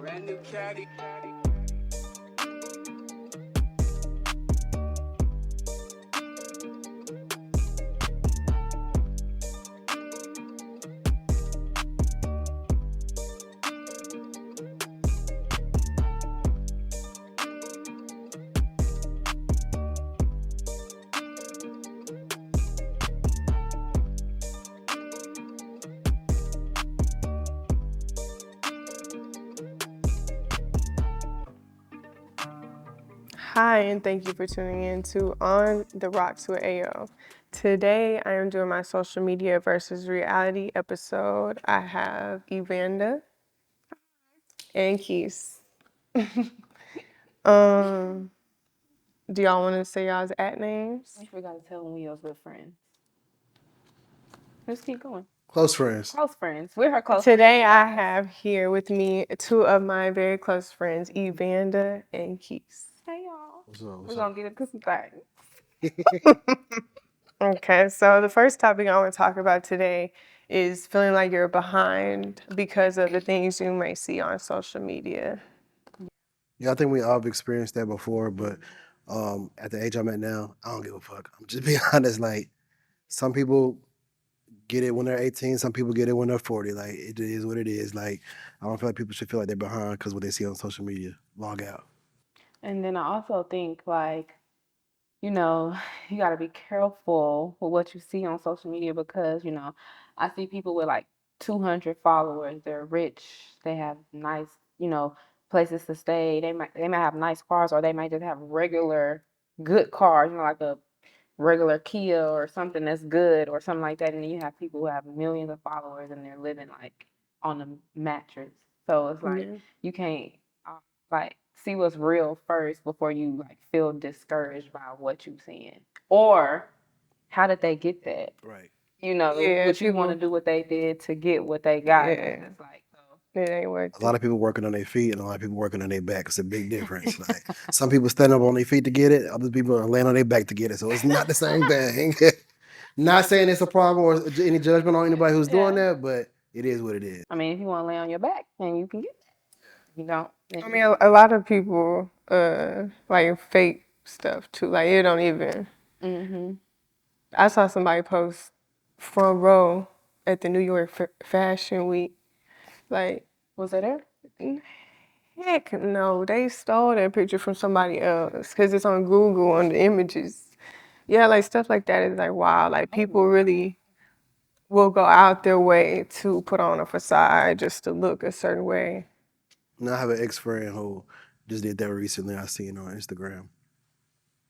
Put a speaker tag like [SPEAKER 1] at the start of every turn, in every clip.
[SPEAKER 1] Brand new caddy.
[SPEAKER 2] Hi, and thank you for tuning in to On the Rocks with AO. Today, I am doing my social media versus reality episode. I have Evander and Keys. Do y'all want to say y'all's at names?
[SPEAKER 3] I forgot to tell them we was good friends. Let's keep going.
[SPEAKER 4] Close friends.
[SPEAKER 3] Close friends. We're her close
[SPEAKER 2] Today, I
[SPEAKER 3] friends.
[SPEAKER 2] have here with me two of my very close friends, Evander and Keys.
[SPEAKER 3] Hey, y'all.
[SPEAKER 4] What's up?
[SPEAKER 3] We're going to get into some things.
[SPEAKER 2] Okay, so the first topic I want to talk about today is feeling like you're behind because of the things you may see on social media.
[SPEAKER 4] Yeah, I think we all have experienced that before, but at the age I'm at now, I don't give a fuck. I'm just being honest. Like, some people get it when they're 18, some people get it when they're 40. Like, it is what it is. Like, I don't feel like people should feel like they're behind because what they see on social media. Log out.
[SPEAKER 3] And then I also think, like, you know, you got to be careful with what you see on social media because, I see people with like 200 followers. They're rich. They have nice, places to stay. They might have nice cars, or they might just have regular good cars, like a regular Kia or something that's good or something like that. And then you have people who have millions of followers and they're living like on a mattress. So it's like you can't like see what's real first before you like feel discouraged by what you're seeing. Or how did they get that?
[SPEAKER 4] Right.
[SPEAKER 3] Would you want to do what they did to get what they got? And it's like,
[SPEAKER 2] It ain't worth
[SPEAKER 4] A lot of people working on their feet and a lot of people working on their back. It's a big difference. Like, some people stand up on their feet to get it, other people are laying on their back to get it. So it's not the same thing. Not saying it's a problem or any judgment on anybody who's doing that, but it is what it is.
[SPEAKER 3] I mean, if you want to lay on your back, then you can get that. You don't.
[SPEAKER 2] I mean, a lot of people like fake stuff too. Like it don't even. I saw somebody post front row at the New York Fashion Week. Like,
[SPEAKER 3] Was it there?
[SPEAKER 2] heck no, they stole that picture from somebody else because it's on Google on the images. Yeah, like stuff like that is like wow. Like people really will go out their way to put on a facade just to look a certain way.
[SPEAKER 4] Now I have an ex-friend who just did that recently. I seen on Instagram.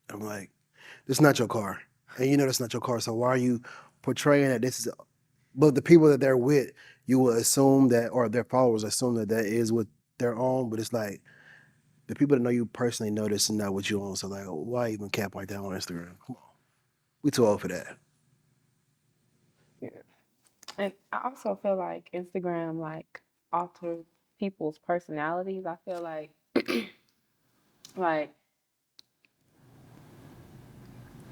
[SPEAKER 4] I'm like, this is not your car. And you know that's not your car. So why are you portraying that this is but the people that they're with, you will assume that, or their followers assume that that is what they're on, but it's like the people that know you personally know this is not what you own. So like, why even cap like that on Instagram? Come on. We too old for that.
[SPEAKER 3] And I also feel like Instagram like alters people's personalities. I feel like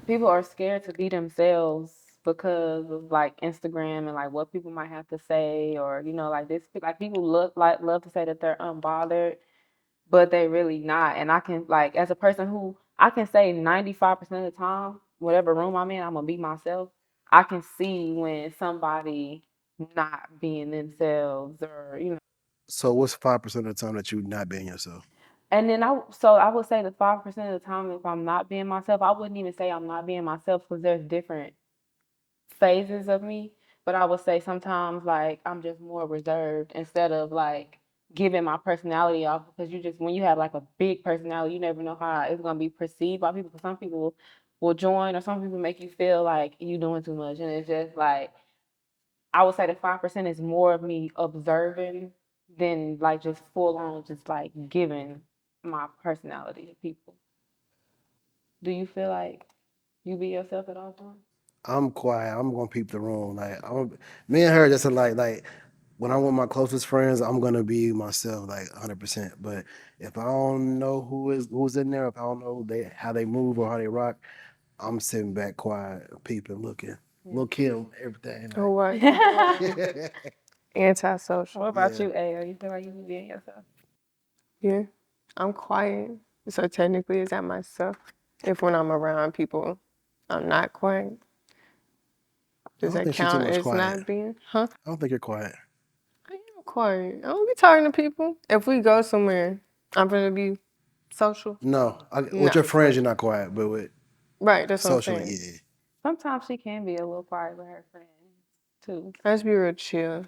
[SPEAKER 3] people are scared to be themselves because of like Instagram and like what people might have to say, or like this, like people love to say that they're unbothered, but they really not. And I can, like, as a person who I can say 95% of the time, whatever room I'm in, I'm gonna be myself. I can see when somebody not being themselves, or
[SPEAKER 4] So what's 5% of the time that you not being yourself?
[SPEAKER 3] And then I would say that 5% of the time, if I'm not being myself, I wouldn't even say I'm not being myself because there's different phases of me. But I would say sometimes like I'm just more reserved instead of like giving my personality off, because when you have like a big personality, you never know how it's gonna be perceived by people. 'Cause some people will join, or some people make you feel like you doing too much, and it's just like I would say that 5% is more of me observing than like just full on just like giving my personality to people. Do you feel like you be yourself at all times?
[SPEAKER 4] I'm quiet. I'm gonna peep the room. Me and her just are like when I'm with my closest friends, I'm gonna be myself like 100%. But if I don't know who's in there, if I don't know how they move or how they rock, I'm sitting back quiet, peeping, looking. Look him, everything.
[SPEAKER 2] Or
[SPEAKER 4] Like,
[SPEAKER 2] what? Antisocial.
[SPEAKER 3] What about
[SPEAKER 4] Yeah.
[SPEAKER 3] you, Ayo? You feel like you be being yourself?
[SPEAKER 2] Yeah, I'm quiet. So technically, is that myself? If when I'm around people, I'm not quiet.
[SPEAKER 4] I
[SPEAKER 2] Does
[SPEAKER 4] don't
[SPEAKER 2] that
[SPEAKER 4] think she's too
[SPEAKER 2] count
[SPEAKER 4] much
[SPEAKER 2] as
[SPEAKER 4] quiet.
[SPEAKER 2] not being? Huh?
[SPEAKER 4] I don't think you're quiet.
[SPEAKER 2] I am quiet. I don't be talking to people. If we go somewhere, I'm gonna be social.
[SPEAKER 4] No, with
[SPEAKER 2] No.
[SPEAKER 4] your friends, you're not quiet, but with
[SPEAKER 2] Right, that's what I'm
[SPEAKER 4] socially,
[SPEAKER 2] saying.
[SPEAKER 4] yeah.
[SPEAKER 3] Sometimes she can be a little quiet with her friends too.
[SPEAKER 2] I just be real chill.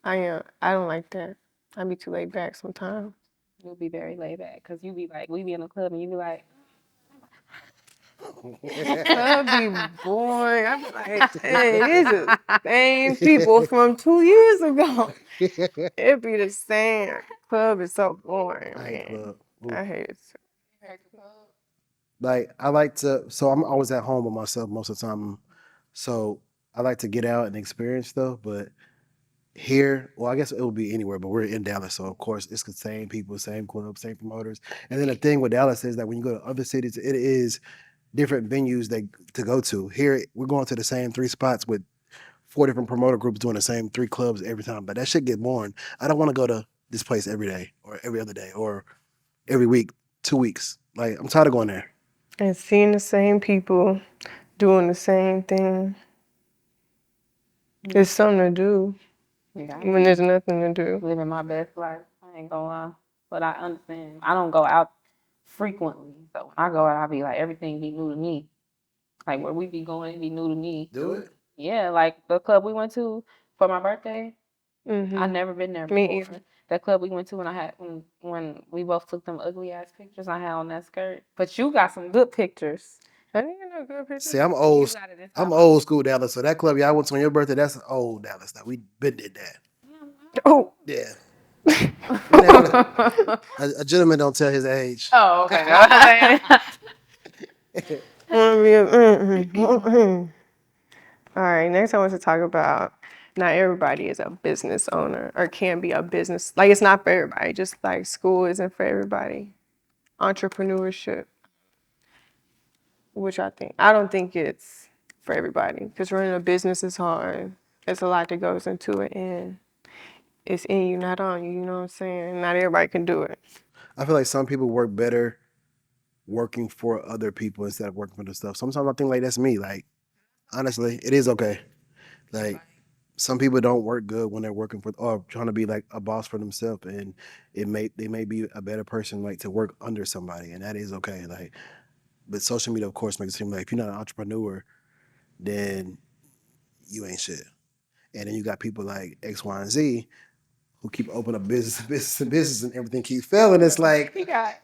[SPEAKER 2] I am. I don't like that. I be too laid back sometimes.
[SPEAKER 3] You'll be very laid back because you be like, we be in a club and you be like,
[SPEAKER 2] Club be boring. I be like, hey, these are the same people from 2 years ago. It be the same. Club is so boring,
[SPEAKER 4] I hate
[SPEAKER 2] man.
[SPEAKER 4] club. Ooh.
[SPEAKER 2] I hate it.
[SPEAKER 4] Like I like to, so I'm always at home with myself most of the time. So I like to get out and experience stuff. But here, well, I guess it would be anywhere, but we're in Dallas, so of course it's the same people, same clubs, same promoters. And then the thing with Dallas is that when you go to other cities, it is different venues that to go to. Here, we're going to the same 3 spots with 4 different promoter groups doing the same 3 clubs every time. But that shit get boring. I don't want to go to this place every day or every other day or every week, 2 weeks. Like I'm tired of going there.
[SPEAKER 2] And seeing the same people doing the same thing. It's something to do
[SPEAKER 3] yeah,
[SPEAKER 2] when there's nothing to do.
[SPEAKER 3] living my best life. I ain't gonna lie. But I understand. I don't go out frequently. So when I go out, I be like, everything be new to me. Like where we be going, it be new to me.
[SPEAKER 4] Do it.
[SPEAKER 3] Yeah, like the club we went to for my birthday, I
[SPEAKER 2] Mm-hmm.
[SPEAKER 3] never been there
[SPEAKER 2] Me
[SPEAKER 3] before.
[SPEAKER 2] either.
[SPEAKER 3] That club we went to when I had when we both took them ugly ass pictures I had on that skirt. But you got some good pictures.
[SPEAKER 2] I didn't get no good pictures.
[SPEAKER 4] See, I'm
[SPEAKER 3] You
[SPEAKER 4] old.
[SPEAKER 3] got it this
[SPEAKER 4] I'm
[SPEAKER 3] time.
[SPEAKER 4] old school Dallas. So that club y'all went to on your birthday, that's old Dallas. Now we been did that.
[SPEAKER 2] Oh.
[SPEAKER 4] Yeah. A gentleman don't tell his age.
[SPEAKER 3] Oh, okay.
[SPEAKER 2] All right, next I want to talk about not everybody is a business owner or can be a business. Like it's not for everybody, just like school isn't for everybody. Entrepreneurship, which I don't think it's for everybody because running a business is hard. There's a lot that goes into it and it's in you, not on you, you know what I'm saying? Not everybody can do it.
[SPEAKER 4] I feel like some people work better working for other people instead of working for themselves. Sometimes I think like that's me. Like honestly, it is okay. Like some people don't work good when they're working for or trying to be like a boss for themselves, and they may be a better person like to work under somebody, and that is okay. Like, but social media, of course, makes it seem like if you're not an entrepreneur, then you ain't shit. And then you got people like X, Y, and Z who keep opening up business, and everything keeps failing. It's like
[SPEAKER 2] You got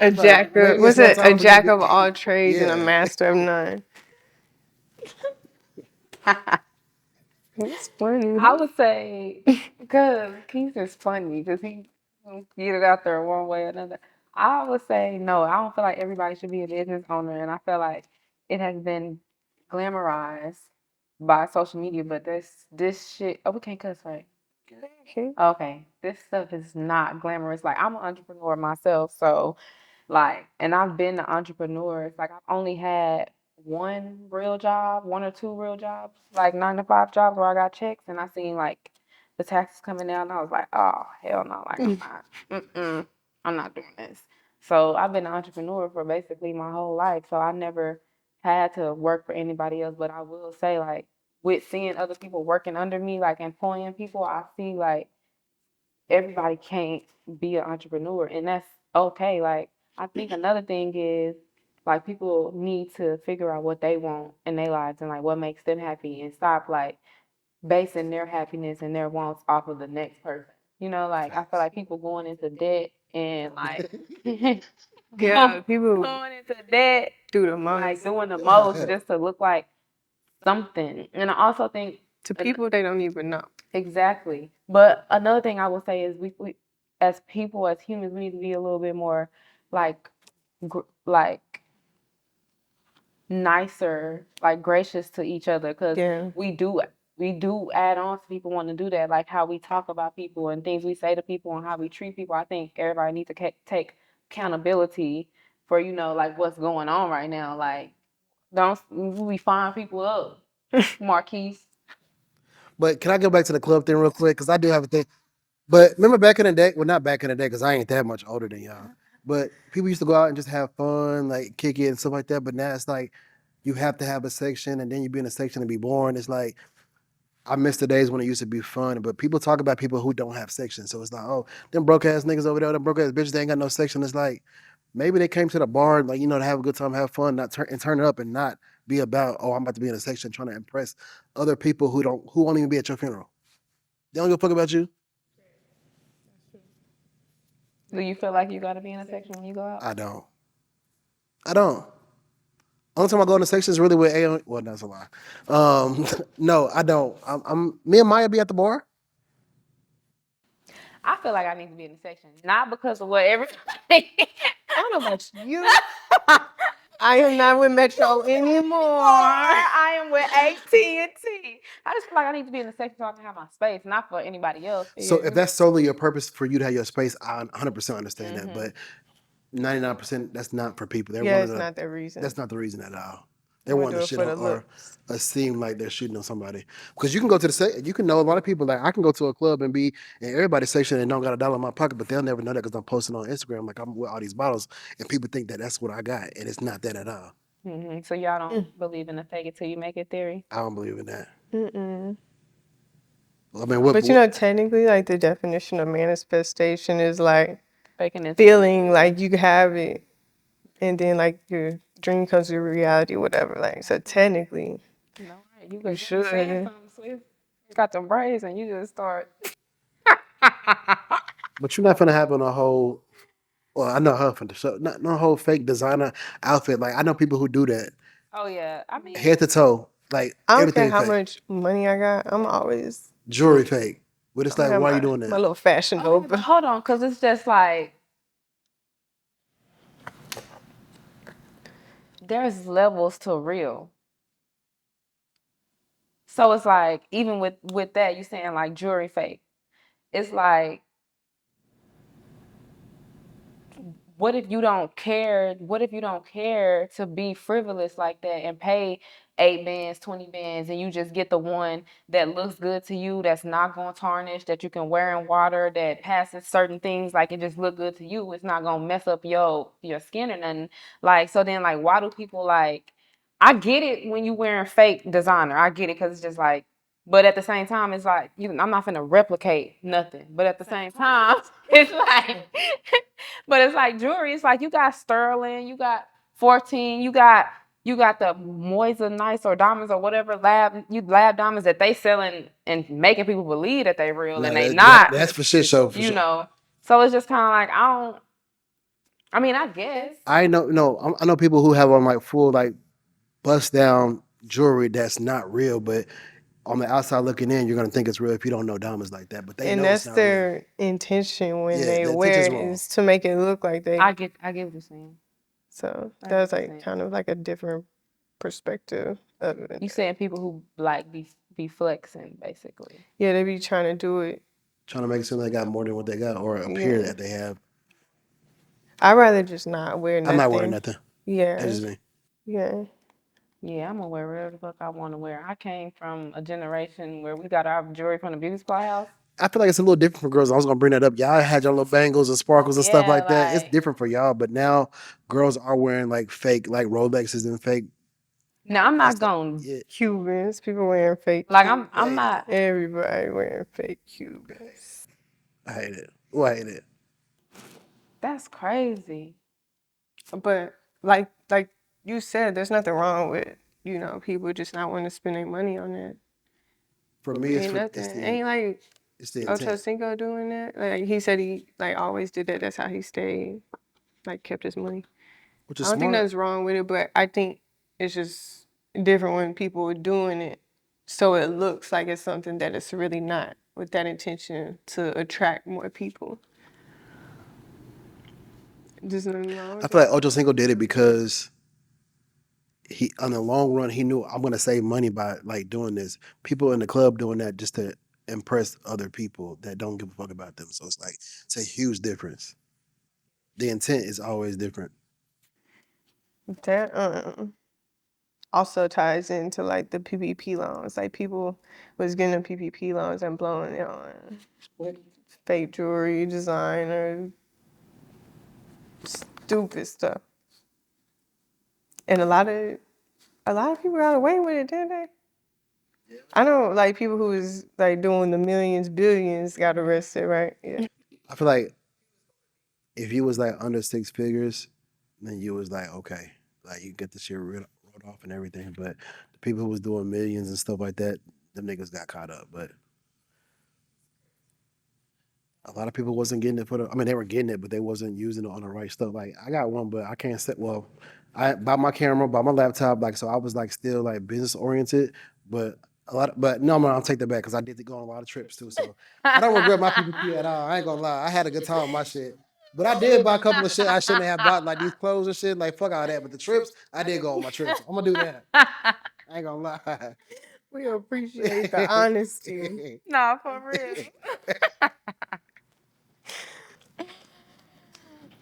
[SPEAKER 2] a jack of,
[SPEAKER 4] maybe
[SPEAKER 2] what's
[SPEAKER 4] it's not
[SPEAKER 2] it? A
[SPEAKER 4] time for you
[SPEAKER 2] jack
[SPEAKER 4] to
[SPEAKER 2] of all trades and a
[SPEAKER 4] yeah.
[SPEAKER 2] master of none. It's funny.
[SPEAKER 3] I would say, because he's just funny, because he get it out there one way or another. I would say no. I don't feel like everybody should be a business owner, and I feel like it has been glamorized by social media. But this shit. Oh, we can't cuss, right?
[SPEAKER 2] Okay.
[SPEAKER 3] Okay, this stuff is not glamorous. Like I'm an entrepreneur myself, so like, and I've been an entrepreneur. Like I've only had one real job, 1 or 2 real jobs, like 9 to 5 jobs where I got checks, and I seen like the taxes coming out, and I was like, oh hell no, like I'm not doing this. So I've been an entrepreneur for basically my whole life. So I never had to work for anybody else. But I will say, like, with seeing other people working under me, like employing people, I see like everybody can't be an entrepreneur, and that's okay. Like I think another thing is like people need to figure out what they want in their lives and like what makes them happy and stop like basing their happiness and their wants off of the next person. You know, like I feel like people going into debt and like
[SPEAKER 2] Yeah, people
[SPEAKER 3] going into debt,
[SPEAKER 2] do the
[SPEAKER 3] like
[SPEAKER 2] most
[SPEAKER 3] doing the most just to look like something. And I also think
[SPEAKER 2] to people they don't even know.
[SPEAKER 3] exactly. But another thing I will say is we as people, as humans, we need to be a little bit more like like nicer, like gracious to each other because
[SPEAKER 2] Yeah.
[SPEAKER 3] we do add on to people wanting to do that, like how we talk about people and things we say to people and how we treat people. I think everybody needs to take accountability for like what's going on right now. Like don't we find people up, Marquise?
[SPEAKER 4] But can I go back to the club thing real quick? Because I do have a thing. But remember back in the day, well, not back in the day, because I ain't that much older than y'all. But people used to go out and just have fun, like kick it and stuff like that. But now it's like you have to have a section, and then you be in a section and be boring. It's like I miss the days when it used to be fun. But people talk about people who don't have sections, so it's like, oh, them broke ass niggas over there, them broke ass bitches, they ain't got no section. It's like maybe they came to the bar, like to have a good time, have fun, not turn it up, and not be about, oh, I'm about to be in a section trying to impress other people who won't even be at your funeral. They don't give a fuck about you.
[SPEAKER 3] Do you feel like you gotta be in a section when you go out?
[SPEAKER 4] I don't. I don't. Only time I go in the section is really with A. Well, that's a lie. No, I don't. Me and Maya be at the bar.
[SPEAKER 3] I feel like I need to be in the section, not because of what everybody.
[SPEAKER 2] I don't know about you. I am not with Metro anymore.
[SPEAKER 3] I am with AT&T. I just feel like I need to be in the section so I can have my space, not for anybody else.
[SPEAKER 4] So if that's solely your purpose for you to have your space, I 100% understand that. But 99%, that's not for people. They're
[SPEAKER 2] Yeah, it's not the reason.
[SPEAKER 4] That's not the reason at all.
[SPEAKER 2] They
[SPEAKER 4] They're
[SPEAKER 2] wanna
[SPEAKER 4] wanting to
[SPEAKER 2] do it
[SPEAKER 4] shit
[SPEAKER 2] for
[SPEAKER 4] on
[SPEAKER 2] the
[SPEAKER 4] or seem like they're shooting on somebody. Because you can go to you can know a lot of people. Like I can go to a club and be in everybody's section and don't got $1 in my pocket, but they'll never know that because I'm posting on Instagram like I'm with all these bottles, and people think that that's what I got, and it's not that at all.
[SPEAKER 3] So y'all don't believe in the fake it till you make it theory?
[SPEAKER 4] I don't believe in that.
[SPEAKER 2] Mm-mm.
[SPEAKER 4] I mean, what?
[SPEAKER 2] But technically, like the definition of manifestation is like
[SPEAKER 3] Faking it.
[SPEAKER 2] feeling like you have it, and then like your dream comes to reality, whatever. Like so, technically,
[SPEAKER 3] No, right. You
[SPEAKER 2] you should.
[SPEAKER 3] saying something, Swift. Got them braids and you just start.
[SPEAKER 4] But you're not gonna have on a whole. Well, I know her from the show. Not no whole fake designer outfit. Like I know people who do that
[SPEAKER 3] Oh yeah, I mean,
[SPEAKER 4] head to toe, like
[SPEAKER 2] I don't care
[SPEAKER 4] everything
[SPEAKER 2] how
[SPEAKER 4] fake.
[SPEAKER 2] much money I got. I'm always
[SPEAKER 4] Jewelry fake. But it's
[SPEAKER 2] I
[SPEAKER 4] like,
[SPEAKER 2] have
[SPEAKER 4] why are you
[SPEAKER 2] my
[SPEAKER 4] doing
[SPEAKER 2] my
[SPEAKER 4] that?
[SPEAKER 2] little fashion
[SPEAKER 3] okay,
[SPEAKER 2] over.
[SPEAKER 3] but hold on, cause it's just like there's levels to real. So it's like even with that, you saying like jewelry fake. It's like what if you don't care? What if you don't care to be frivolous like that and pay 8 bands, 20 bands, and you just get the one that looks good to you, that's not gonna tarnish, that you can wear in water, that has certain things like it just look good to you. It's not gonna mess up your skin or nothing. Like so, then like why do people like? I get it when you wearing fake designer. I get it because it's just like. But at the same time, it's like I'm not gonna replicate nothing. But at the same time, it's like but it's like jewelry. It's like you got sterling, you got 14, you got the moissanite or diamonds or whatever lab diamonds that they selling and making people believe that they real and they not.
[SPEAKER 4] That's for shit show. For
[SPEAKER 3] You
[SPEAKER 4] sure.
[SPEAKER 3] know. So it's just kind of like I don't. I mean, I guess.
[SPEAKER 4] I know. No, I know people who have on like full like bust down jewelry that's not real, but on the outside looking in, you're gonna think it's real if you don't know diamonds like that. But they
[SPEAKER 2] And
[SPEAKER 4] know it's
[SPEAKER 2] that's
[SPEAKER 4] not real.
[SPEAKER 2] their intention when
[SPEAKER 4] Yeah,
[SPEAKER 2] they
[SPEAKER 4] the
[SPEAKER 2] wear
[SPEAKER 4] intention's
[SPEAKER 2] it
[SPEAKER 4] wrong.
[SPEAKER 2] is to make it look like they.
[SPEAKER 3] I get what you're saying.
[SPEAKER 2] So
[SPEAKER 3] I
[SPEAKER 2] that's
[SPEAKER 3] get what you're
[SPEAKER 2] like
[SPEAKER 3] saying.
[SPEAKER 2] kind of like a different perspective of it.
[SPEAKER 3] You saying people who like be flexing basically.
[SPEAKER 2] Yeah, they be trying to do it.
[SPEAKER 4] Trying to make it seem like they got more than what they got or appear
[SPEAKER 2] Yeah.
[SPEAKER 4] that they have.
[SPEAKER 2] I'd rather just not wear nothing.
[SPEAKER 4] I'm not wearing nothing.
[SPEAKER 2] Yeah.
[SPEAKER 4] That's just me.
[SPEAKER 2] Yeah.
[SPEAKER 3] Yeah, I'm gonna wear whatever the fuck I want to wear. I came from a generation where we got our jewelry from the beauty supply house.
[SPEAKER 4] I feel like it's a little different for girls. I was gonna bring that up. Y'all had your little bangles and sparkles and stuff
[SPEAKER 3] Yeah,
[SPEAKER 4] like that. It's
[SPEAKER 3] like-
[SPEAKER 4] different for y'all, but now girls are wearing like fake, like Rolexes and fake.
[SPEAKER 3] Now I'm not
[SPEAKER 4] stuff.
[SPEAKER 3] going.
[SPEAKER 4] Yeah.
[SPEAKER 2] Cubans, people wearing fake.
[SPEAKER 3] Like I'm not.
[SPEAKER 2] Everybody wearing fake Cubans.
[SPEAKER 4] I hate it. Oh, I hate it.
[SPEAKER 3] That's crazy.
[SPEAKER 2] But like you said, there's nothing wrong with people just not wanting to spend their money on it.
[SPEAKER 4] For me,
[SPEAKER 2] Ain't nothing. Ain't like
[SPEAKER 4] it's the
[SPEAKER 2] Ocho
[SPEAKER 4] intent.
[SPEAKER 2] Cinco doing that. Like he said, he like always did that. That's how he stayed, like kept his money.
[SPEAKER 4] Which
[SPEAKER 2] I
[SPEAKER 4] is
[SPEAKER 2] don't think
[SPEAKER 4] smart.
[SPEAKER 2] that's wrong with it, but I think it's just different when people are doing it, so it looks like it's something that it's really not, with that intention to attract more people. Just nothing wrong
[SPEAKER 4] I
[SPEAKER 2] with
[SPEAKER 4] feel
[SPEAKER 2] it.
[SPEAKER 4] like Ocho Cinco did it because he, on the long run, he knew I'm gonna save money by like doing this. People in the club doing that just to impress other people that don't give a fuck about them. So it's like it's a huge difference. The intent is always different.
[SPEAKER 2] That also ties into like the PPP loans. Like people was getting the PPP loans and blowing it on. fake jewelry design or stupid stuff. And a lot of people got away with it, didn't they? I know, like people who was like doing the millions, billions got arrested, right? Yeah.
[SPEAKER 4] I feel like if you was like under 6 figures, then you was like okay, like you get the shit wrote off and everything. But the people who was doing millions and stuff like that, them niggas got caught up. But a lot of people wasn't getting it for the. I mean, they were getting it, but they wasn't using it on the right stuff. Like I got one, but I can't say. Well, I bought my camera, bought my laptop, like so I was like still like business oriented, but a lot. But no, I'll take that back because I did go on a lot of trips too. So I don't regret my PPP at all. I ain't gonna lie, I had a good time with my shit. But I did buy a couple of shit I shouldn't have bought, like these clothes and shit. Like fuck all that. But the trips, I did go on my trips. I'm gonna do that. I ain't gonna lie.
[SPEAKER 2] We appreciate the honesty.
[SPEAKER 3] No, for real.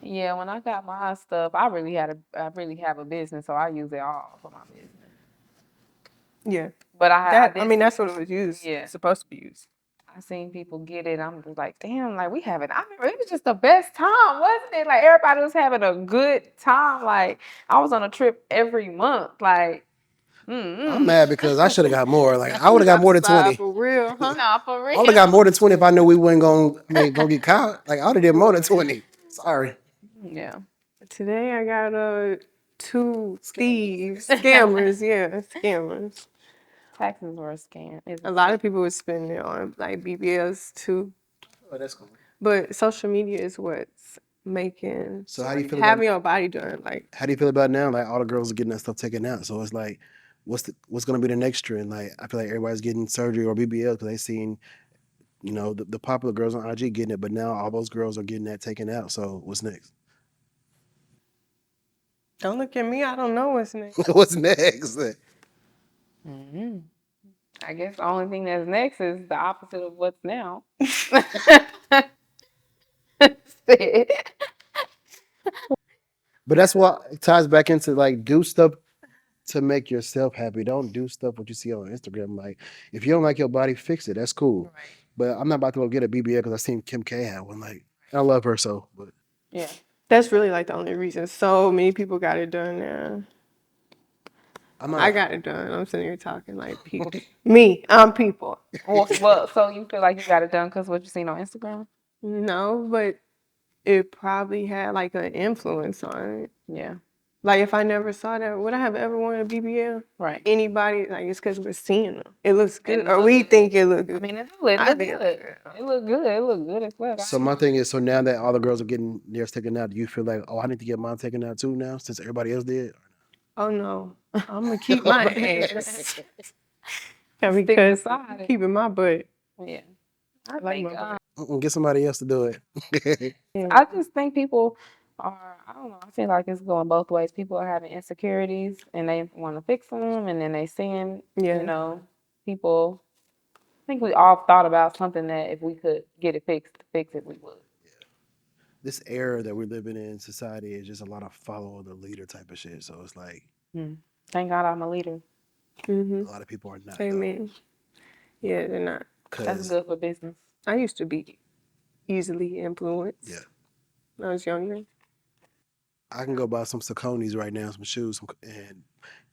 [SPEAKER 3] Yeah, when I got my stuff, I really have a business, so I use it all for my business.
[SPEAKER 2] Yeah.
[SPEAKER 3] But I
[SPEAKER 2] mean, that's what it was used.
[SPEAKER 3] Yeah.
[SPEAKER 2] It's supposed to be used.
[SPEAKER 3] I seen people get it. I'm just like, damn, like I remember it was just the best time, wasn't it? Like everybody was having a good time. Like I was on a trip every month. Like,
[SPEAKER 4] I'm mad because I should have got more. Like I would have got more than 20.
[SPEAKER 2] For real, huh?
[SPEAKER 3] Nah, for
[SPEAKER 4] I
[SPEAKER 3] real.
[SPEAKER 4] would have got more than 20 if I knew we wasn't gonna get caught. Like I would have did more than 20. Sorry.
[SPEAKER 3] Yeah.
[SPEAKER 2] Today I got 2 thieves, scammers, yeah, scammers.
[SPEAKER 3] Taxes were a scam.
[SPEAKER 2] A lot of people would spend it on like BBLs too.
[SPEAKER 4] Oh, that's cool.
[SPEAKER 2] But social media is what's making
[SPEAKER 4] So how do you feel
[SPEAKER 2] having
[SPEAKER 4] about
[SPEAKER 2] your body done. Like
[SPEAKER 4] how do you feel about it now? Like all the girls are getting that stuff taken out. So it's like, what's gonna be the next trend? Like I feel like everybody's getting surgery or BBL because they seen, the popular girls on IG getting it, but now all those girls are getting that taken out. So what's next?
[SPEAKER 2] don't look at me, I don't know what's next.
[SPEAKER 4] What's next?
[SPEAKER 3] Mm-hmm. I guess the only thing that's next is the opposite of what's now.
[SPEAKER 4] But that's what it ties back into like do stuff to make yourself happy. Don't do stuff what you see on Instagram. Like if you don't like your body, fix it. That's cool.
[SPEAKER 3] Right.
[SPEAKER 4] But I'm not about to go get a BBL because I seen Kim K had one. Like I love her so, but
[SPEAKER 3] Yeah.
[SPEAKER 2] That's really like the only reason. So many people got it done now. I got it done. I'm sitting here talking like people. I'm people.
[SPEAKER 3] Well, so you feel like you got it done because what you seen on Instagram?
[SPEAKER 2] No, but it probably had like an influence on it.
[SPEAKER 3] Yeah.
[SPEAKER 2] Like if I never saw that, would I have ever wanted a BBL?
[SPEAKER 3] Right.
[SPEAKER 2] Anybody, like it's because we're seeing them. It looks good,
[SPEAKER 3] It
[SPEAKER 2] or
[SPEAKER 3] look
[SPEAKER 2] we
[SPEAKER 3] good.
[SPEAKER 2] think it looks good.
[SPEAKER 3] I mean, it look
[SPEAKER 2] I
[SPEAKER 3] good.
[SPEAKER 2] think
[SPEAKER 3] It look good. It look good as well.
[SPEAKER 4] so my thing is, so now that all the girls are getting theirs taken out, do you feel like, oh, I need to get mine taken out too now since everybody else did?
[SPEAKER 2] Oh no, I'm gonna keep my ass. Yeah,
[SPEAKER 3] Stick
[SPEAKER 2] because
[SPEAKER 3] beside it.
[SPEAKER 2] keeping my butt.
[SPEAKER 3] Yeah. I
[SPEAKER 2] like
[SPEAKER 3] think
[SPEAKER 2] my
[SPEAKER 4] Get somebody else to do it.
[SPEAKER 3] I just think people I don't know, I feel like it's going both ways. People are having insecurities and they want to fix them, and then they seeing, people. I think we all thought about something that if we could get it fixed, to fix it, we would.
[SPEAKER 4] This era that we're living in society is just a lot of follow the leader type of shit. So it's like
[SPEAKER 3] Thank God I'm a leader.
[SPEAKER 4] a lot of people are not.
[SPEAKER 2] Amen. Yeah, they're not.
[SPEAKER 3] That's good for business.
[SPEAKER 2] I used to be easily influenced.
[SPEAKER 4] Yeah.
[SPEAKER 2] When I was younger.
[SPEAKER 4] I can go buy some Saucony's right now, some shoes, and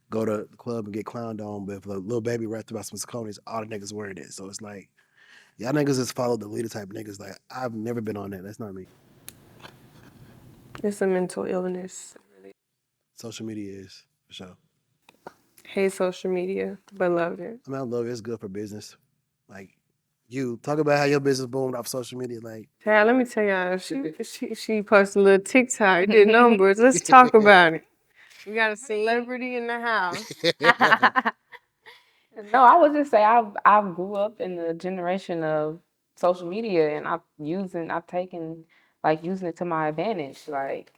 [SPEAKER 4] go to the club and get clowned on. But if a little baby rapped about some Saucony's, all the niggas wearing it. So it's like, y'all niggas just follow the leader type niggas. Like, I've never been on that. That's not me.
[SPEAKER 2] It's a mental illness.
[SPEAKER 4] Social media is, for sure.
[SPEAKER 2] Hate social media, but love it.
[SPEAKER 4] I mean, I love it. It's good for business. Like, you talk about how your business boomed off social media. Like,
[SPEAKER 2] Child, let me tell y'all, she posted a little TikTok, did numbers. Let's talk about it. We got a celebrity in the house.
[SPEAKER 3] No, I would just say I grew up in the generation of social media, and I've taken like using it to my advantage. Like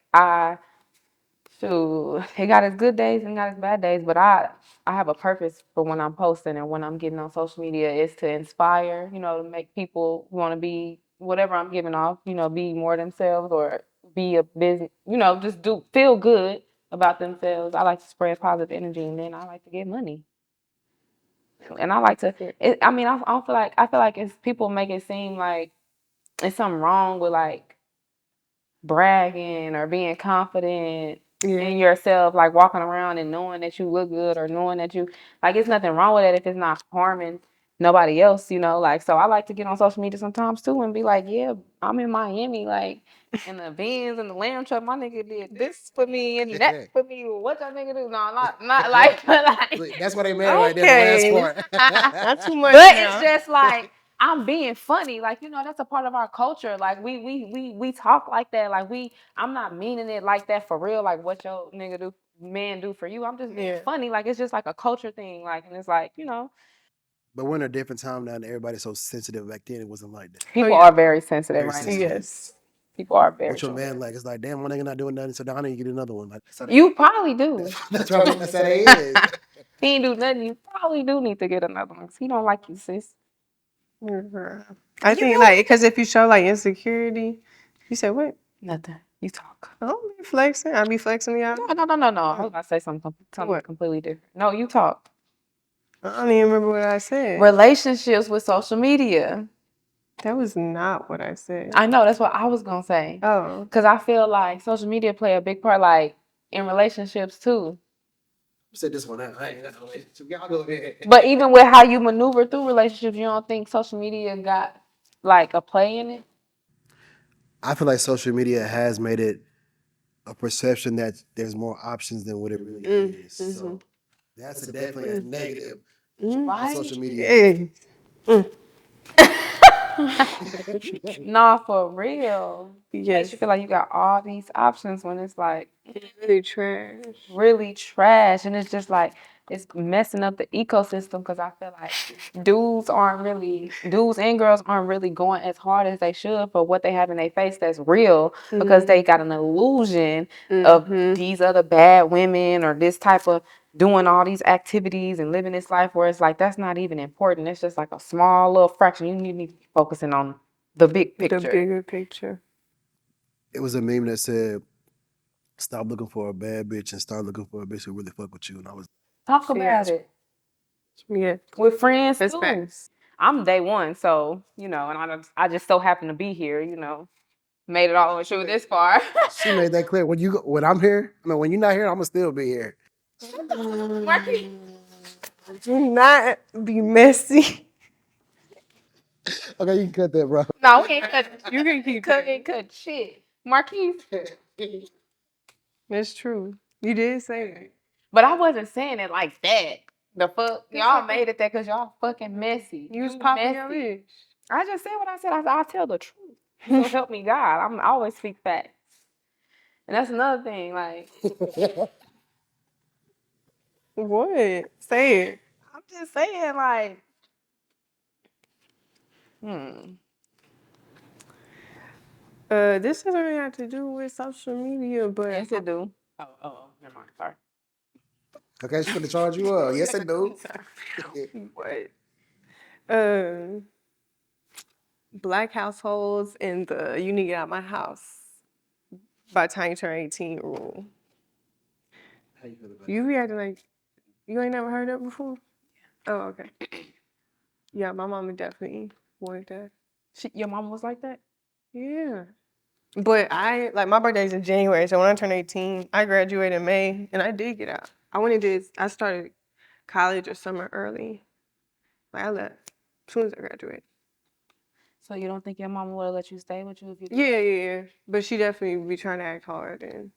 [SPEAKER 3] it got its good days and got its bad days, but I have a purpose for when I'm posting and when I'm getting on social media is to inspire, to make people want to be whatever I'm giving off, be more themselves or be a business, just feel good about themselves. I like to spread positive energy, and then I like to get money. And I like to. I feel like it's people make it seem like it's something wrong with like bragging or being confident in yourself, like walking around and knowing that you look good or knowing that you like it's nothing wrong with it if it's not harming nobody else, like so I like to get on social media sometimes too and be like, yeah, I'm in Miami, like in the Benz and the lamb truck, my nigga did this for me and that for me. What that nigga do? No, not like
[SPEAKER 4] That's what they meant right there, the last part.
[SPEAKER 2] Not too much
[SPEAKER 3] but
[SPEAKER 2] now.
[SPEAKER 3] it's just like I'm being funny, like that's a part of our culture. Like we talk like that. Like I'm not meaning it like that for real. Like what your nigga do, man do for you. I'm just being funny. Like it's just like a culture thing. Like and it's like
[SPEAKER 4] But we're in a different time now, and everybody's so sensitive. Back then, it wasn't like that.
[SPEAKER 3] people are very sensitive
[SPEAKER 4] Very
[SPEAKER 3] right now.
[SPEAKER 4] sensitive.
[SPEAKER 2] Yes.
[SPEAKER 3] People are very.
[SPEAKER 4] What your man like? It's like, damn, one nigga not doing nothing, so now I need to get another one. Like,
[SPEAKER 3] You probably do.
[SPEAKER 4] that's what that's how they is.
[SPEAKER 3] He ain't do nothing. You probably do need to get another one because he don't like you, sis.
[SPEAKER 2] I think like because if you show like insecurity, you say what?
[SPEAKER 3] Nothing. You talk.
[SPEAKER 2] I don't be flexing. I be flexing y'all.
[SPEAKER 3] No. I was about to say something completely different. No, you talk.
[SPEAKER 2] I don't even remember what I said.
[SPEAKER 3] Relationships with social media.
[SPEAKER 2] That was not what I said.
[SPEAKER 3] I know, that's what I was gonna say.
[SPEAKER 2] Oh.
[SPEAKER 3] Because I feel like social media play a big part, like in relationships too.
[SPEAKER 4] Said this one out. Y'all go ahead.
[SPEAKER 3] But even with how you maneuver through relationships, you don't think social media got like a play in it?
[SPEAKER 4] I feel like social media has made it a perception that there's more options than what it really is. So that's definitely a negative.
[SPEAKER 3] Right?
[SPEAKER 4] Social media.
[SPEAKER 2] Hey.
[SPEAKER 3] Nah, for real.
[SPEAKER 2] Yes.
[SPEAKER 3] You feel like you got all these options when it's like
[SPEAKER 2] Really trash.
[SPEAKER 3] really trash, and it's just like it's messing up the ecosystem because I feel like dudes and girls aren't really going as hard as they should for what they have in their face that's real because they got an illusion of these other bad women or this type of doing all these activities and living this life where it's like that's not even important. It's just like a small little fraction. You need to be focusing on the big picture.
[SPEAKER 2] The bigger picture.
[SPEAKER 4] It was a meme that said, "Stop looking for a bad bitch and start looking for a bitch who really fuck with you." And I was
[SPEAKER 3] Talk about it.
[SPEAKER 2] Yeah.
[SPEAKER 3] With friends
[SPEAKER 2] That's
[SPEAKER 3] too.
[SPEAKER 2] facts.
[SPEAKER 3] I'm day one, so and I just so happen to be here. Made it all the way through this far.
[SPEAKER 4] she made that clear. When I'm here, when you're not here, I'm gonna still be here.
[SPEAKER 2] Do not be messy.
[SPEAKER 4] Okay, you can cut that, bro.
[SPEAKER 3] No, we ain't cut.
[SPEAKER 2] You can keep
[SPEAKER 3] cut shit, Marquise.
[SPEAKER 2] That's true. You did say that.
[SPEAKER 3] But I wasn't saying it like that. The fuck, y'all made it that because y'all fucking messy.
[SPEAKER 2] You was popping your
[SPEAKER 3] messy.
[SPEAKER 2] bitch.
[SPEAKER 3] I just said what I said. I'll tell the truth. So help me God. I always speak facts. And that's another thing. Like,
[SPEAKER 2] What? Say it.
[SPEAKER 3] I'm just saying, like,
[SPEAKER 2] This doesn't really have to do with social media, but
[SPEAKER 3] yes, it do. Oh, never mind. Sorry.
[SPEAKER 4] Okay, she's gonna charge you up. Yes, I do.
[SPEAKER 2] what? Black households and the you need to get out of my house by the time you turn 18 rule.
[SPEAKER 4] How you feel about
[SPEAKER 2] You reacting like you ain't never heard that before? Oh, okay. Yeah, my mama definitely wanted that.
[SPEAKER 3] Your mom was like that?
[SPEAKER 2] Yeah. But my birthday's in January, so when I turned 18, I graduated in May, and I did get out. I started college or summer early. Like, I left as soon as I graduated.
[SPEAKER 3] So you don't think your mom would have let you stay with you if you did?
[SPEAKER 2] Yeah. But she definitely be trying to act hard and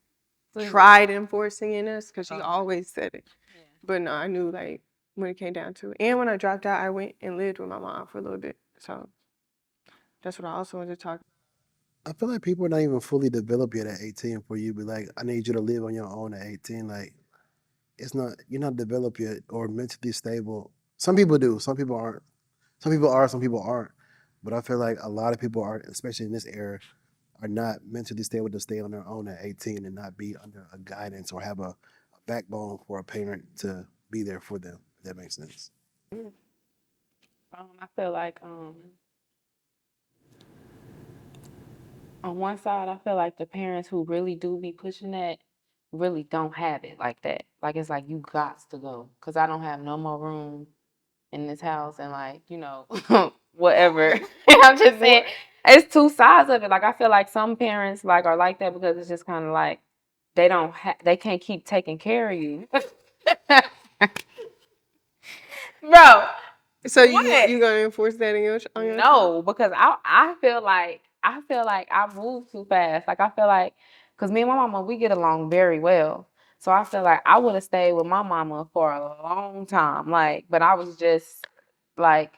[SPEAKER 2] tried enforcing in us, because she always said it.
[SPEAKER 3] Yeah.
[SPEAKER 2] But no, I knew, like, when it came down to it. And when I dropped out, I went and lived with my mom for a little bit. So that's what I also wanted to talk about.
[SPEAKER 4] I feel like people are not even fully developed yet at 18 for you to be like, I need you to live on your own at 18. Like, you're not developed yet or mentally stable. Some people do, some people aren't. Some people are, some people aren't. But I feel like a lot of people are, especially in this era, are not mentally stable to stay on their own at 18 and not be under a guidance or have a backbone for a parent to be there for them, if that makes sense.
[SPEAKER 3] I feel like on one side, I feel like the parents who really do be pushing that really don't have it like that. Like it's like you got to go because I don't have no more room in this house and like whatever. I'm just saying It's two sides of it. Like I feel like some parents like are like that because it's just kind of like they can't keep taking care of you. Bro,
[SPEAKER 2] So
[SPEAKER 3] what?
[SPEAKER 2] you gonna enforce that in on your child?
[SPEAKER 3] No, because I feel like I move too fast. Like I feel like because me and my mama we get along very well. So I feel like I would have stayed with my mama for a long time. Like, but I was just like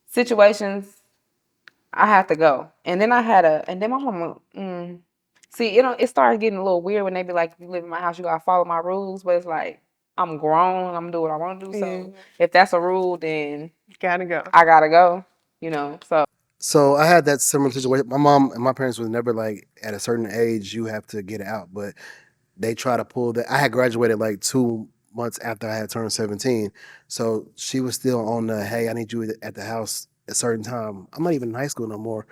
[SPEAKER 3] situations I had to go. And then and then my mama see, it started getting a little weird when they be like, you live in my house, you gotta follow my rules. But it's like I'm grown, I'm gonna do what I wanna do. So if that's a rule, then
[SPEAKER 2] Gotta go.
[SPEAKER 3] I gotta go, so
[SPEAKER 4] So I had that similar situation. My mom and my parents was never like at a certain age you have to get out, but they try to pull that. I had graduated like 2 months after I had turned 17, so she was still on the hey, I need you at the house at a certain time. I'm not even in high school no more.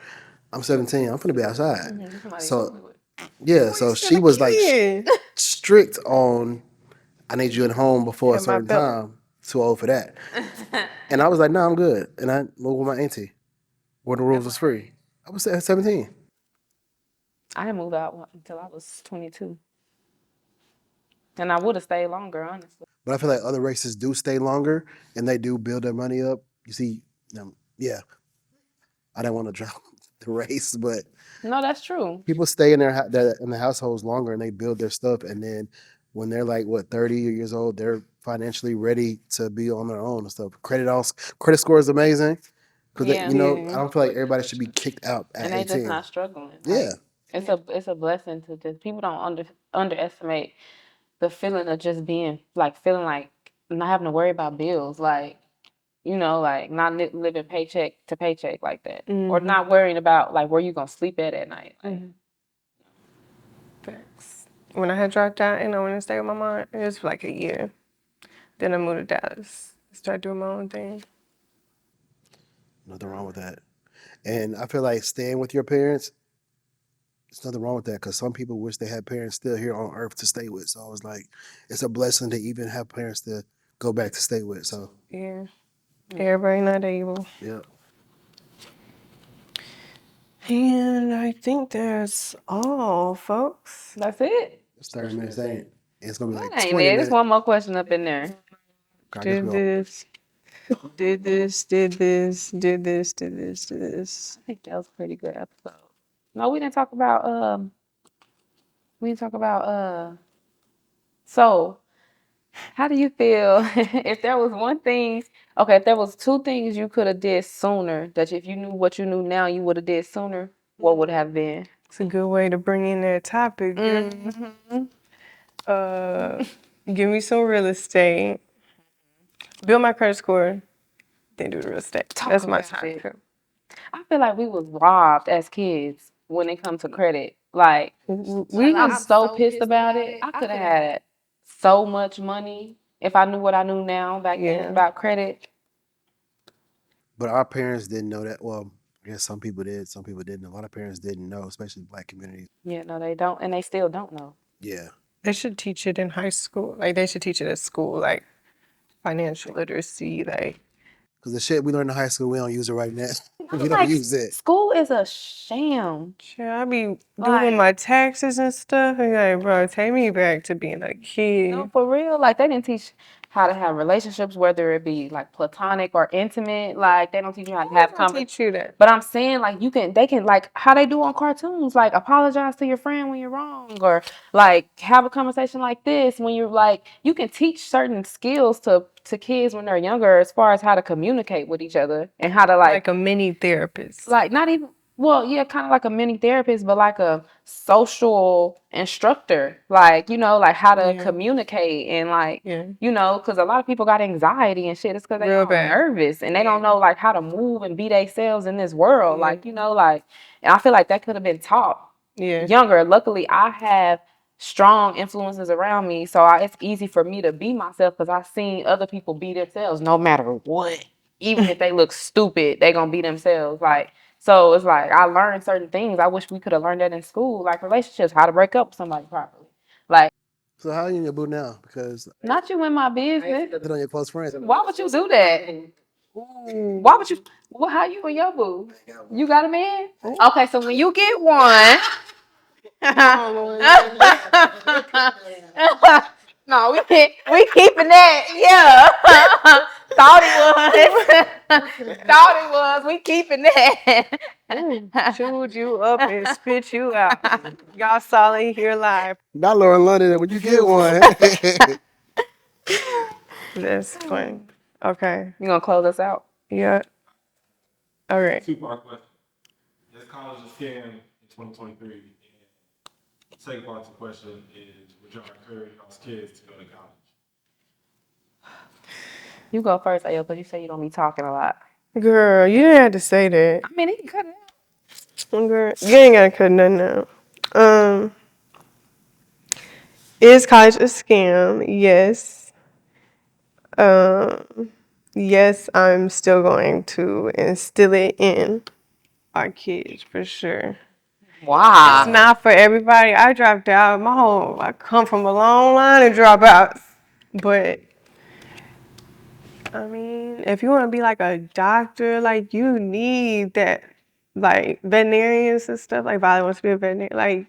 [SPEAKER 4] I'm 17. I'm gonna be outside. So yeah, so she was like strict on I need you at home before a
[SPEAKER 2] Have my
[SPEAKER 4] certain
[SPEAKER 2] belt.
[SPEAKER 4] time. Too old for that. And I was like, no, I'm good. And I moved with my auntie where the rules was free. I was at 17.
[SPEAKER 3] I didn't move out until I was 22. And I would have stayed longer, honestly.
[SPEAKER 4] But I feel like other races do stay longer and they do build their money up. You see, yeah, I don't want to drop the race, but
[SPEAKER 3] No, that's true.
[SPEAKER 4] people stay in in the households longer and they build their stuff. And then when they're like, 30 years old, they're financially ready to be on their own and stuff. Credit score is amazing. Because,
[SPEAKER 3] Yeah.
[SPEAKER 4] I don't feel like everybody should be kicked out at
[SPEAKER 3] And they
[SPEAKER 4] 18.
[SPEAKER 3] just not struggling.
[SPEAKER 4] Yeah.
[SPEAKER 3] It's a blessing to just people don't underestimate the feeling of just being like feeling like not having to worry about bills, like like not living paycheck to paycheck like that, or not worrying about like where you gonna sleep at night. Like,
[SPEAKER 2] Facts. When I had dropped out and I went to stay with my mom, it was for like a year. Then I moved to Dallas. Started doing my own thing.
[SPEAKER 4] Nothing wrong with that. And I feel like staying with your parents, there's nothing wrong with that because some people wish they had parents still here on earth to stay with. So I was like, it's a blessing to even have parents to go back to stay with. So
[SPEAKER 2] Yeah. Everybody not able.
[SPEAKER 4] yeah.
[SPEAKER 2] And I think that's all, folks.
[SPEAKER 3] that's it.
[SPEAKER 4] It's 30 minutes, ain't it? It's gonna be like
[SPEAKER 3] That ain't
[SPEAKER 4] 20
[SPEAKER 3] it.
[SPEAKER 4] minutes.
[SPEAKER 3] There's one more question up in there.
[SPEAKER 4] I guess
[SPEAKER 2] Did
[SPEAKER 4] we all,
[SPEAKER 2] this, did this, did this, did this, did this, did this.
[SPEAKER 3] I think that was a pretty good episode. No, we didn't talk about so how do you feel if there was one thing if there was two things you could have did sooner that if you knew what you knew now you would have did sooner, what would have been?
[SPEAKER 2] It's a good way to bring in that topic. Give me some real estate. Build my credit score. Then do the real estate. That's my time.
[SPEAKER 3] I feel like we was robbed as kids when it comes to credit. Like I'm so pissed about it. I could have had so much money if I knew what I knew now back then about credit.
[SPEAKER 4] but our parents didn't know that. Well, I guess some people did, some people didn't. A lot of parents didn't know, especially Black communities.
[SPEAKER 3] Yeah, no, they don't, and they still don't know.
[SPEAKER 4] Yeah.
[SPEAKER 2] They should teach it in high school. Like they should teach it at school, like financial literacy, like
[SPEAKER 4] Because the shit we learned in high school, we don't use it right now. We don't
[SPEAKER 3] Like,
[SPEAKER 4] use it.
[SPEAKER 3] school is a sham.
[SPEAKER 2] shit, I be
[SPEAKER 3] Like-
[SPEAKER 2] doing my taxes and stuff. And like, bro, take me back to being a kid.
[SPEAKER 3] No, for real. Like they didn't teach how to have relationships, whether it be like platonic or intimate. Like they don't teach you how to have conversations.
[SPEAKER 2] Teach you that.
[SPEAKER 3] But I'm saying like they can like how they do on cartoons, like apologize to your friend when you're wrong, or like have a conversation like this when you're like you can teach certain skills to kids when they're younger as far as how to communicate with each other and how to
[SPEAKER 2] Like a mini therapist.
[SPEAKER 3] like not even well, yeah, kind of like a mini therapist, but like a social instructor, like like how to communicate and like because a lot of people got anxiety and shit. It's because they're nervous and they don't know like how to move and be themselves in this world. Like like, and I feel like that could have been taught younger. Luckily, I have strong influences around me, so it's easy for me to be myself because I've seen other people be themselves no matter what. Even if they look stupid, they gonna be themselves. Like. So it's like I learned certain things. I wish we could have learned that in school, like relationships, how to break up with somebody properly. Like,
[SPEAKER 4] So how are you in your boo now? Because
[SPEAKER 3] not you in my business.
[SPEAKER 4] put on your close friends.
[SPEAKER 3] Why would you do that? Ooh, why would you? Well, how you and your boo? You got a man? Okay, so when you get one, no, we keeping that. Yeah, thought it was. Thought it was. We keeping that.
[SPEAKER 2] Chewed you up and spit you out. Y'all saw it here live.
[SPEAKER 4] Not Lauren London. When you get one,
[SPEAKER 2] That's funny. Okay.
[SPEAKER 3] You gonna close us out?
[SPEAKER 2] Yeah. All right.
[SPEAKER 1] Two-part question. Is college a scam in 2023? And the second part of the question is, would y'all encourage y'all's kids to go to college?
[SPEAKER 3] You go first, Ayo, because you say you don't be talking a lot.
[SPEAKER 2] Girl, you didn't have to say that.
[SPEAKER 3] I mean, he can cut it out.
[SPEAKER 2] Girl, you ain't gotta cut nothing out. Is college a scam? Yes. Yes, I'm still going to instill it in our kids for sure.
[SPEAKER 3] Wow.
[SPEAKER 2] It's not for everybody. I dropped out. I come from a long line of dropouts. But I mean, if you want to be like a doctor, like you need that, like veterinarians and stuff. Like Violet wants to be a veterinarian. Like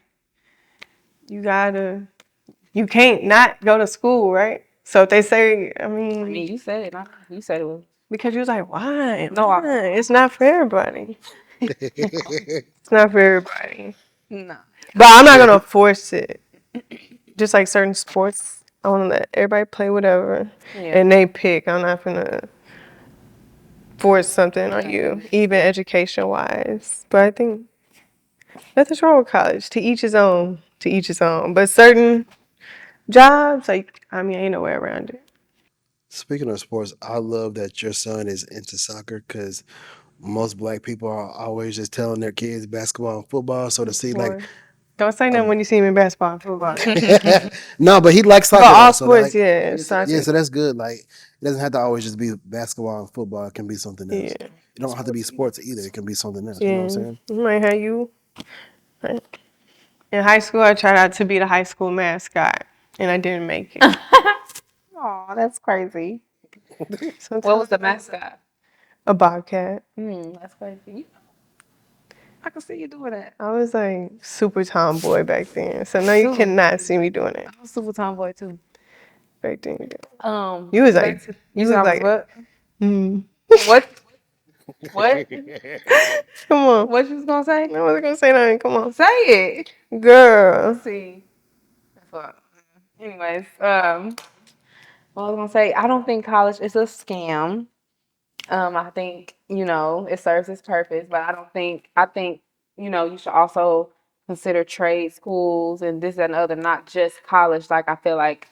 [SPEAKER 2] you can't not go to school, right? So if they say,
[SPEAKER 3] I mean, you said it. You said it was.
[SPEAKER 2] because you was like, why?
[SPEAKER 3] No,
[SPEAKER 2] Why? It's not for everybody. It's not for everybody.
[SPEAKER 3] No.
[SPEAKER 2] But I'm not gonna force it. Just like certain sports, I want to let everybody play whatever,
[SPEAKER 3] Yeah.
[SPEAKER 2] and they pick. I'm not gonna force something on you, even education wise. But I think nothing's wrong with college. To each his own. To each his own. But certain jobs, like I mean, ain't no way around it.
[SPEAKER 4] speaking of sports, I love that your son is into soccer because most black people are always just telling their kids basketball and football. So to see like,
[SPEAKER 2] Boy, don't say nothing when you see him in basketball and football.
[SPEAKER 4] no, but he likes
[SPEAKER 2] But
[SPEAKER 4] soccer though.
[SPEAKER 2] all
[SPEAKER 4] So
[SPEAKER 2] sports,
[SPEAKER 4] like,
[SPEAKER 2] yeah, soccer.
[SPEAKER 4] yeah, so that's good. Like, it doesn't have to always just be basketball and football. It can be something else.
[SPEAKER 2] Yeah.
[SPEAKER 4] It don't have to be sports either. It can be something else. You know what I'm
[SPEAKER 2] Yeah,
[SPEAKER 4] saying?
[SPEAKER 2] you might have you. In high school, I tried out to be the high school mascot, and I didn't make it.
[SPEAKER 3] Oh, that's crazy.
[SPEAKER 2] Sometimes
[SPEAKER 3] What was the mascot?
[SPEAKER 2] a bobcat.
[SPEAKER 3] That's crazy. I can see you doing that.
[SPEAKER 2] I was like super tomboy back then, so no, you cannot see me doing it
[SPEAKER 3] I was super tomboy too.
[SPEAKER 2] back then.
[SPEAKER 3] You
[SPEAKER 2] was like-
[SPEAKER 3] you
[SPEAKER 2] you was
[SPEAKER 3] sound
[SPEAKER 2] like-
[SPEAKER 3] what?
[SPEAKER 2] Mm.
[SPEAKER 3] What? What?
[SPEAKER 2] Come on.
[SPEAKER 3] What you was gonna say?
[SPEAKER 2] I wasn't gonna say nothing. Come on,
[SPEAKER 3] Say it.
[SPEAKER 2] girl.
[SPEAKER 3] Let's see. That's what. Anyways, what I was gonna say, I don't think college is a scam. I think, it serves its purpose, but I think, you should also consider trade schools and this, that, and the other, not just college. Like, I feel like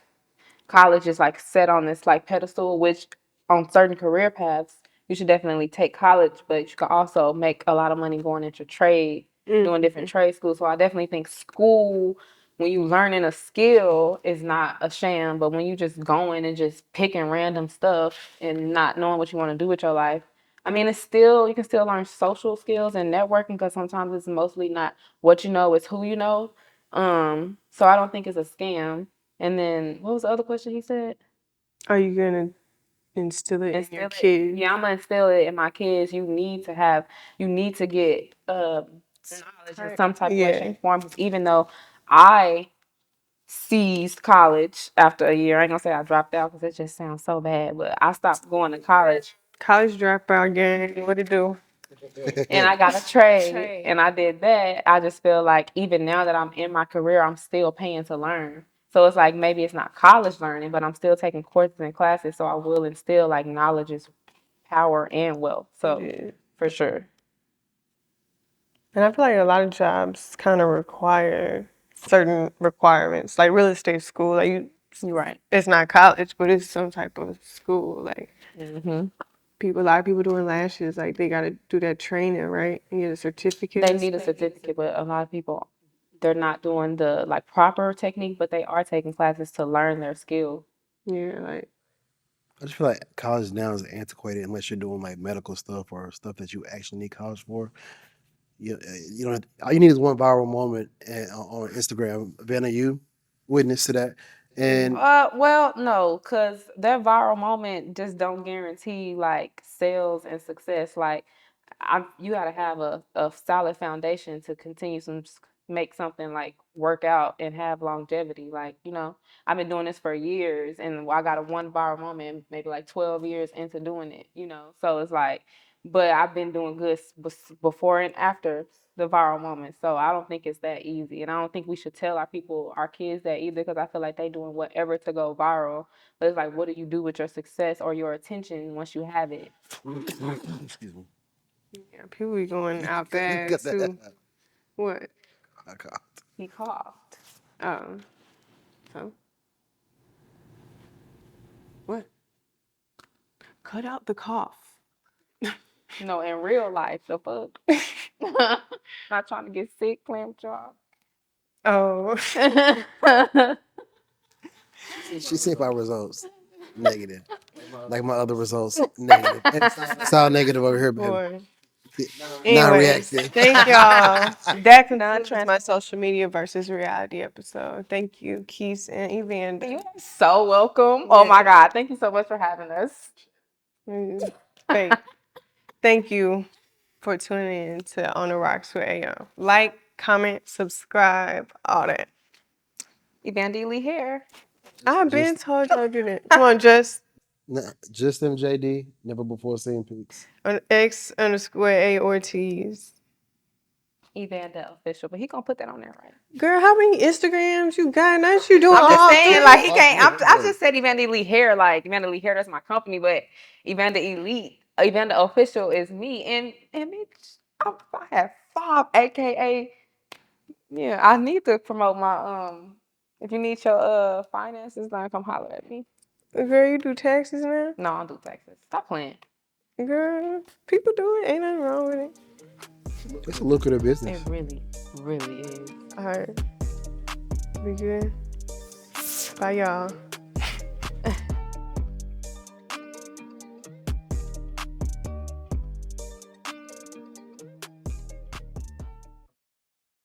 [SPEAKER 3] college is like set on this like pedestal, which on certain career paths, you should definitely take college, but you can also make a lot of money going into trade, doing different trade schools. So I definitely think school, when you learning a skill, is not a sham, but when you just going and just picking random stuff and not knowing what you want to do with your life, I mean, it's still, you can still learn social skills and networking because sometimes it's mostly not what you know, it's who you know. So I don't think it's a scam. And then what was the other question he said?
[SPEAKER 2] Are you gonna instill it in your kids?
[SPEAKER 3] Yeah, I'm gonna instill it in my kids. You need to get knowledge in some type of way, shape, or form. 'Cause even though I seized college after a year, I ain't gonna say I dropped out because it just sounds so bad, but I stopped going to college.
[SPEAKER 2] College dropout gang. What it do?
[SPEAKER 3] And I got a trade and I did that. I just feel like even now that I'm in my career, I'm still paying to learn. So it's like maybe it's not college learning, but I'm still taking courses and classes. So I will instill like knowledge is power and wealth. So
[SPEAKER 2] Yeah.
[SPEAKER 3] for sure.
[SPEAKER 2] And I feel like a lot of jobs kind of require certain requirements, like real estate school. Like
[SPEAKER 3] You're right.
[SPEAKER 2] it's not college, but it's some type of school. Like
[SPEAKER 3] Mm-hmm.
[SPEAKER 2] a lot of people doing lashes, like they got to do that training, right? And get a certificate.
[SPEAKER 3] They need a certificate, but a lot of people, they're not doing the like proper technique, but they are taking classes to learn their skill.
[SPEAKER 2] Yeah, like
[SPEAKER 4] I just feel like college now is antiquated unless you're doing like medical stuff or stuff that you actually need college for. You don't. All you need is one viral moment on Instagram. Vanna, you witness to that. And
[SPEAKER 3] Well, no, because that viral moment just don't guarantee like sales and success. Like, you gotta have a solid foundation to continue make something like work out and have longevity. Like, I've been doing this for years, and I got a one viral moment maybe like 12 years into doing it. So it's like, but I've been doing good before and after the viral moment. So I don't think it's that easy. And I don't think we should tell our kids that either, because I feel like they doing whatever to go viral. But it's like, what do you do with your success or your attention once you have it?
[SPEAKER 4] excuse me.
[SPEAKER 2] Yeah, people be going out
[SPEAKER 4] You
[SPEAKER 2] bad
[SPEAKER 4] got that
[SPEAKER 2] too.
[SPEAKER 4] out.
[SPEAKER 2] What?
[SPEAKER 4] I coughed.
[SPEAKER 3] He coughed.
[SPEAKER 2] Oh, so what? Cut out the cough.
[SPEAKER 3] In real life, the fuck. Not trying to get sick, playing with y'all.
[SPEAKER 2] Oh,
[SPEAKER 4] She said my results negative. Like my other results negative. It's all negative over here, baby.
[SPEAKER 2] boy.
[SPEAKER 4] Not
[SPEAKER 2] Anyways,
[SPEAKER 4] reactive.
[SPEAKER 2] thank y'all. That concludes my social media versus reality episode. Thank you, Keith and Evander.
[SPEAKER 3] You're so welcome. Oh my God. Thank you so much for having us.
[SPEAKER 2] Fake. Thank you for tuning in to On the Rocks with AM. Like, comment, subscribe, all that.
[SPEAKER 3] Evander Lee Hair.
[SPEAKER 2] I've been told y'all to do that. Come on, just
[SPEAKER 4] MJD, never before seen pics.
[SPEAKER 2] on X_A Ortiz.
[SPEAKER 3] Evander Official, but he gonna put that on there, right?
[SPEAKER 2] Girl, how many Instagrams you got? Not you doing
[SPEAKER 3] I'm just
[SPEAKER 2] all
[SPEAKER 3] saying,
[SPEAKER 2] three?
[SPEAKER 3] like, he can't. I just said Evander Lee Hair, like Evander Lee Hair, that's my company, but Evander Elite, Evander Official is me, and bitch, I have 5, aka, yeah. I need to promote my If you need your finances, then come holler at me.
[SPEAKER 2] Girl, you do taxes now?
[SPEAKER 3] No, I don't do taxes. Stop playing.
[SPEAKER 2] Girl, people do it. Ain't nothing wrong with it.
[SPEAKER 4] It's a lucrative business.
[SPEAKER 3] It really, really is.
[SPEAKER 2] All right. Be good. Bye, y'all.